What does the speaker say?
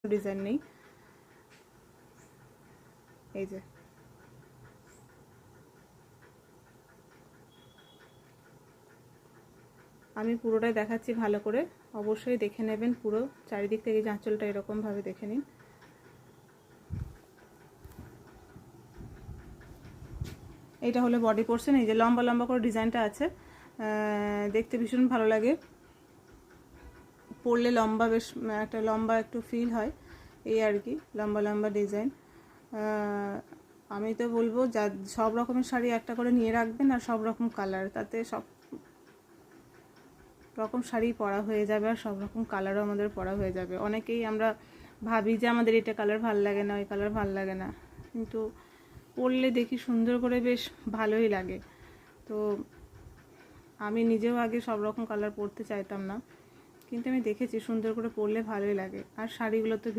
Design নেই। এই যে আমি পুরোটাই দেখাচ্ছি ভালো করে, অবশ্যই দেখে নেবেন পুরো চারিদিক থেকে আঁচলটা এরকমভাবে দেখে নিন। এইটা হলো বডি পোর্শন। এই যে লম্বা লম্বা করে ডিজাইনটা আছে, দেখতে ভীষণ ভালো লাগে, পরলে লম্বা বেশ একটা লম্বা একটু ফিল হয়, এই আর কি লম্বা লম্বা ডিজাইন। আমি তো বলবো যা সব রকমের শাড়ি একটা করে নিয়ে রাখবেন, আর সব রকম কালার, তাতে সব রকম শাড়ি পরা হয়ে যাবে, আর সব রকম কালারও আমাদের পরা হয়ে যাবে। অনেকেই আমরা ভাবি যে আমাদের এটা কালার ভাল লাগে না, ওই কালার ভাল লাগে না, কিন্তু পরলে দেখি সুন্দর করে বেশ ভালোই লাগে। তো আমি নিজেও আগে সব রকম কালার পরতে চাইতাম না, কিন্তু আমি দেখেছি সুন্দর করে পরলে ভালোই লাগে। আর শাড়িগুলো তো